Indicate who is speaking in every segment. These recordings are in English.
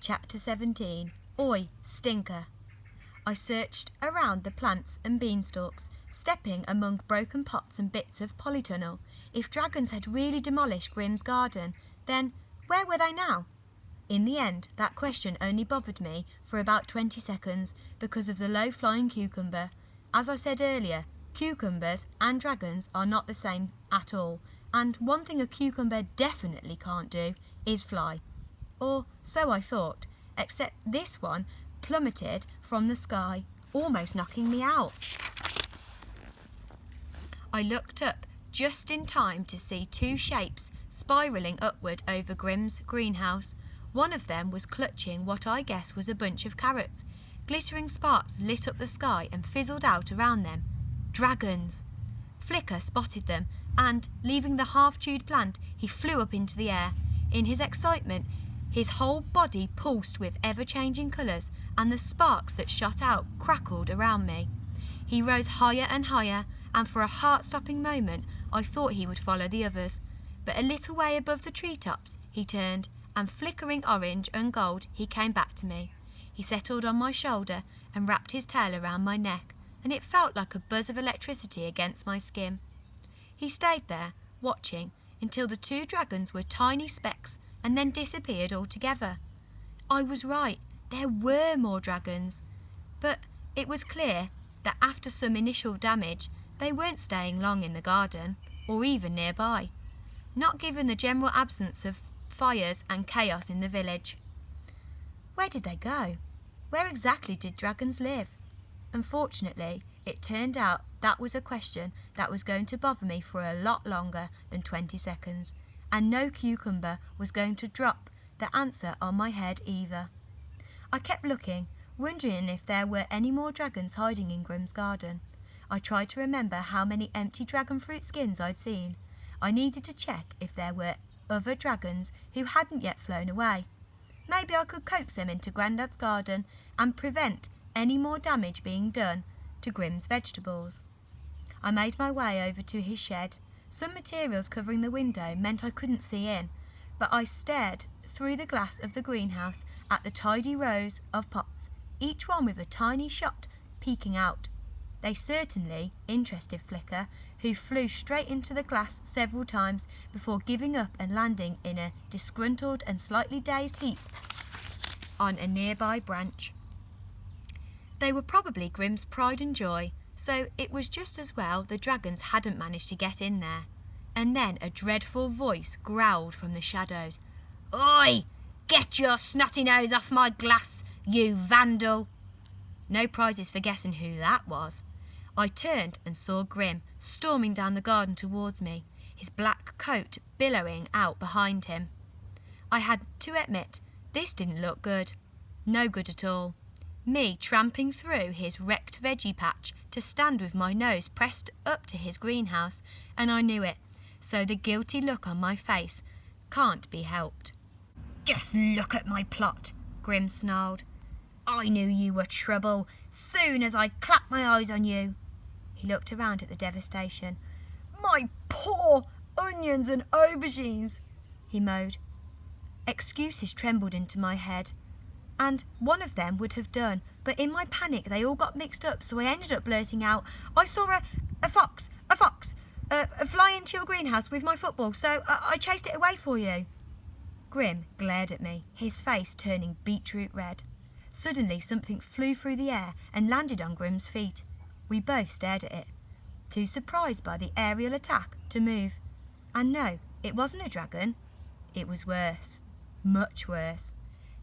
Speaker 1: Chapter 17. Oi, Stinker. I searched around the plants and beanstalks, stepping among broken pots and bits of polytunnel. If dragons had really demolished Grimm's garden, then where were they now? In the end, that question only bothered me for about 20 seconds because of the low-flying cucumber. As I said earlier, cucumbers and dragons are not the same at all, and one thing a cucumber definitely can't do is fly. Or so I thought, except this one plummeted from the sky, almost knocking me out. I looked up just in time to see two shapes spiralling upward over Grimm's greenhouse. One of them was clutching what I guess was a bunch of carrots. Glittering sparks lit up the sky and fizzled out around them. Dragons! Flicker spotted them, and, leaving the half-chewed plant, he flew up into the air. In his excitement, his whole body pulsed with ever-changing colours, and the sparks that shot out crackled around me. He rose higher and higher, and for a heart-stopping moment I thought he would follow the others. But a little way above the treetops he turned, and flickering orange and gold he came back to me. He settled on my shoulder and wrapped his tail around my neck, and it felt like a buzz of electricity against my skin. He stayed there, watching, until the two dragons were tiny specks and then disappeared altogether. I was right, there were more dragons. But it was clear that after some initial damage, they weren't staying long in the garden, or even nearby. Not given the general absence of fires and chaos in the village. Where did they go? Where exactly did dragons live? Unfortunately, it turned out that was a question that was going to bother me for a lot longer than 20 seconds, and no cucumber was going to drop the answer on my head either. I kept looking, wondering if there were any more dragons hiding in Grimm's garden. I tried to remember how many empty dragon fruit skins I'd seen. I needed to check if there were other dragons who hadn't yet flown away. Maybe I could coax them into Grandad's garden and prevent any more damage being done to Grimm's vegetables. I made my way over to his shed. Some materials covering the window meant I couldn't see in, but I stared through the glass of the greenhouse at the tidy rows of pots, each one with a tiny shot peeking out. They certainly interested Flicker, who flew straight into the glass several times before giving up and landing in a disgruntled and slightly dazed heap on a nearby branch. They were probably Grimm's pride and joy, so it was just as well the dragons hadn't managed to get in there. And then a dreadful voice growled from the shadows. "Oi! Get your snotty nose off my glass, you vandal!" No prizes for guessing who that was. I turned and saw Grimm storming down the garden towards me, his black coat billowing out behind him. I had to admit, this didn't look good. No good at all. Me tramping through his wrecked veggie patch to stand with my nose pressed up to his greenhouse, and I knew it, so the guilty look on my face can't be helped. "Just look at my plot," Grimm snarled. "I knew you were trouble soon as I clapped my eyes on you." He looked around at the devastation. "My poor onions and aubergines," he moaned. Excuses trembled into my head, and one of them would have done, but in my panic they all got mixed up, so I ended up blurting out, "I saw a fox fly into your greenhouse with my football, so I chased it away for you." Grimm glared at me, his face turning beetroot red. Suddenly something flew through the air and landed on Grimm's feet. We both stared at it, too surprised by the aerial attack to move. And no, it wasn't a dragon. It was worse. Much worse.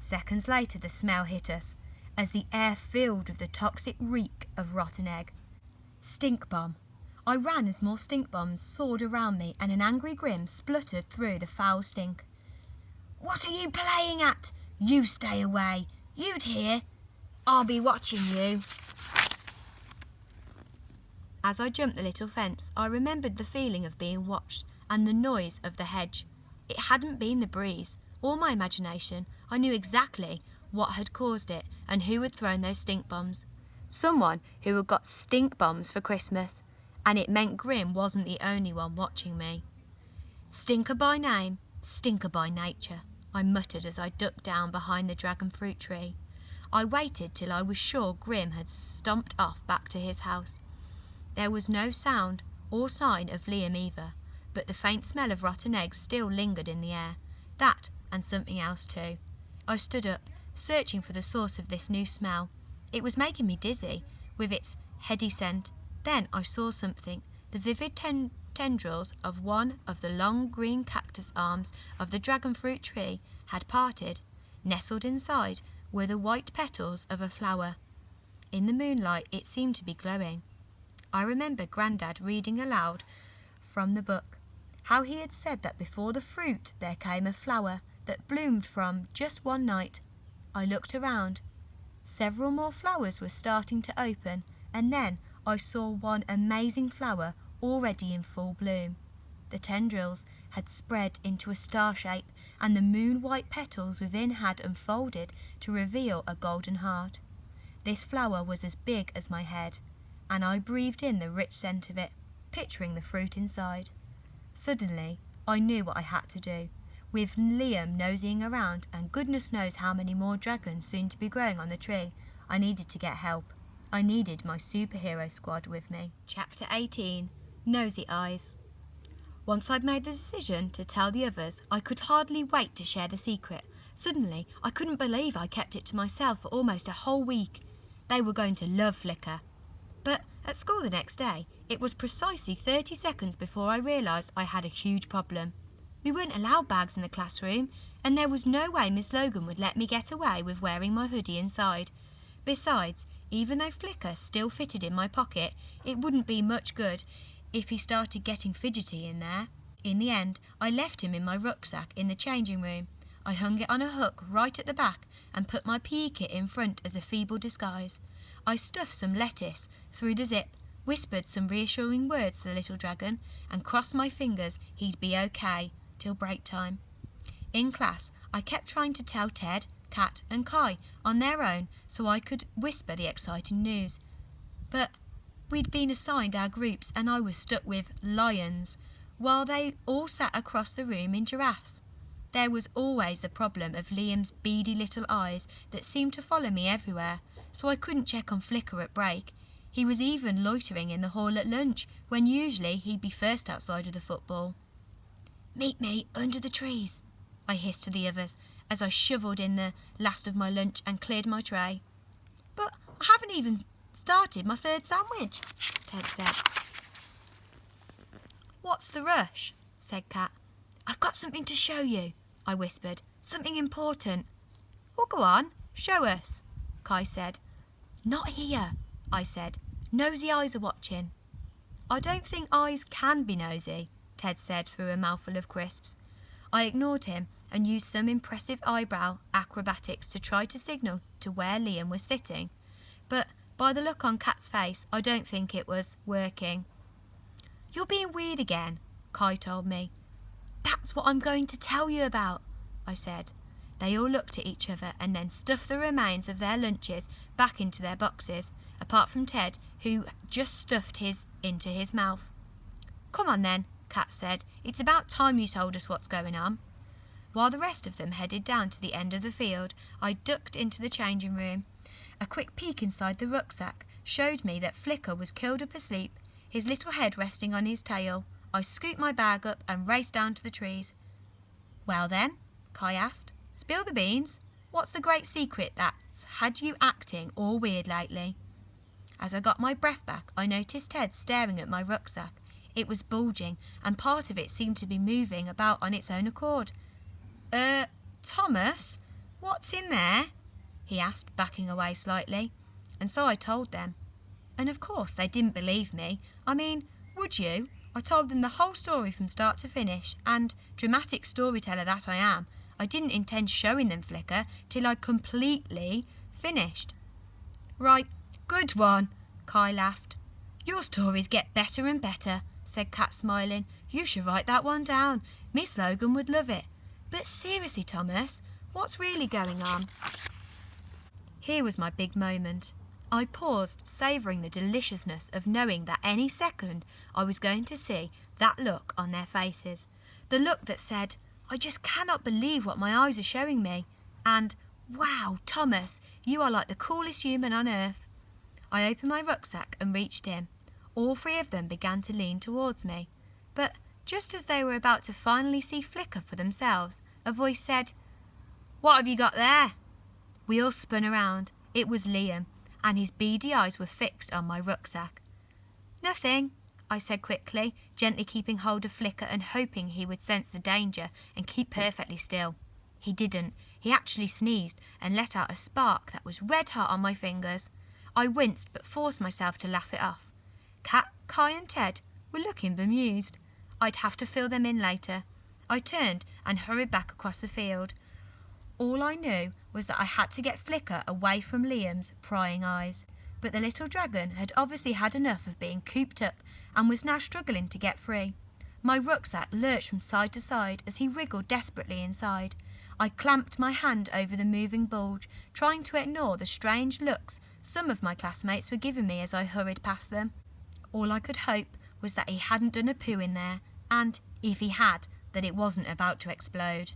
Speaker 1: Seconds later the smell hit us, as the air filled with the toxic reek of rotten egg. Stink bomb. I ran as more stink bombs soared around me, and an angry Grimm spluttered through the foul stink. "What are you playing at? You stay away. You'd hear. I'll be watching you." As I jumped the little fence, I remembered the feeling of being watched and the noise of the hedge. It hadn't been the breeze or my imagination. I knew exactly what had caused it and who had thrown those stink bombs. Someone who had got stink bombs for Christmas, and it meant Grimm wasn't the only one watching me. Stinker by name, stinker by nature. I muttered as I ducked down behind the dragon fruit tree. I waited till I was sure Grim had stomped off back to his house. There was no sound or sign of Liam either, but the faint smell of rotten eggs still lingered in the air. That, and something else too. I stood up, searching for the source of this new smell. It was making me dizzy, with its heady scent. Then I saw something. The vivid tendrils of one of the long green cactus arms of the dragon fruit tree had parted. Nestled inside were the white petals of a flower. In the moonlight it seemed to be glowing. I remember Grandad reading aloud from the book, how he had said that before the fruit there came a flower that bloomed from just one night. I looked around. Several more flowers were starting to open, and then I saw one amazing flower already in full bloom. The tendrils had spread into a star shape, and the moon-white petals within had unfolded to reveal a golden heart. This flower was as big as my head, and I breathed in the rich scent of it, picturing the fruit inside. Suddenly, I knew what I had to do. With Liam noseying around, and goodness knows how many more dragons soon to be growing on the tree, I needed to get help. I needed my superhero squad with me. Chapter 18. Nosy Eyes. Once I'd made the decision to tell the others, I could hardly wait to share the secret. Suddenly, I couldn't believe I kept it to myself for almost a whole week. They were going to love Flicker. But at school the next day, it was precisely 30 seconds before I realised I had a huge problem. We weren't allowed bags in the classroom, and there was no way Miss Logan would let me get away with wearing my hoodie inside. Besides, even though Flicker still fitted in my pocket, it wouldn't be much good if he started getting fidgety in there. In the end, I left him in my rucksack in the changing room. I hung it on a hook right at the back and put my PE kit in front as a feeble disguise. I stuffed some lettuce through the zip, whispered some reassuring words to the little dragon, and crossed my fingers he'd be okay till break time. In class, I kept trying to tell Ted, Kat and Kai on their own so I could whisper the exciting news. But we'd been assigned our groups and I was stuck with lions, while they all sat across the room in giraffes. There was always the problem of Liam's beady little eyes that seemed to follow me everywhere, so I couldn't check on Flicker at break. He was even loitering in the hall at lunch, when usually he'd be first outside of the football. "Meet me under the trees," I hissed to the others as I shovelled in the last of my lunch and cleared my tray. "But I haven't even started my third sandwich," Ted said. "What's the rush?" said Kat. "I've got something to show you," I whispered. "Something important." "Well, go on, show us," Kai said. "Not here," I said. "Nosy eyes are watching." "I don't think eyes can be nosy," Ted said through a mouthful of crisps. I ignored him and used some impressive eyebrow acrobatics to try to signal to where Liam was sitting. But by the look on Kat's face, I don't think it was working. "You're being weird again," Kai told me. "That's what I'm going to tell you about," I said. They all looked at each other and then stuffed the remains of their lunches back into their boxes, apart from Ted, who just stuffed his into his mouth. "Come on then," Kat said. "It's about time you told us what's going on." While the rest of them headed down to the end of the field, I ducked into the changing room. A quick peek inside the rucksack showed me that Flicker was curled up asleep, his little head resting on his tail. I scooped my bag up and raced down to the trees. "Well then," Kai asked, "spill the beans. What's the great secret that's had you acting all weird lately?" As I got my breath back, I noticed Ted staring at my rucksack. It was bulging, and part of it seemed to be moving about on its own accord. Thomas, what's in there?" he asked, backing away slightly. And so I told them. And of course they didn't believe me. I mean, would you? I told them the whole story from start to finish, and, dramatic storyteller that I am, I didn't intend showing them Flicker till I'd completely finished. "Right, good one," Kai laughed. "Your stories get better and better," said Kat, smiling. "You should write that one down. Miss Logan would love it. But seriously, Thomas, what's really going on?" Here was my big moment. I paused, savouring the deliciousness of knowing that any second I was going to see that look on their faces. The look that said, I just cannot believe what my eyes are showing me. And, wow, Thomas, you are like the coolest human on earth. I opened my rucksack and reached in. All three of them began to lean towards me. But just as they were about to finally see Flicker for themselves, a voice said, "What have you got there?" We all spun around. It was Liam, and his beady eyes were fixed on my rucksack. "Nothing," I said quickly, gently keeping hold of Flicker and hoping he would sense the danger and keep perfectly still. He didn't. He actually sneezed and let out a spark that was red hot on my fingers. I winced but forced myself to laugh it off. Kat, Kai and Ted were looking bemused. I'd have to fill them in later. I turned and hurried back across the field. All I knew was that I had to get Flicker away from Liam's prying eyes. But the little dragon had obviously had enough of being cooped up and was now struggling to get free. My rucksack lurched from side to side as he wriggled desperately inside. I clamped my hand over the moving bulge, trying to ignore the strange looks some of my classmates were giving me as I hurried past them. All I could hope was that he hadn't done a poo in there, and, if he had, that it wasn't about to explode.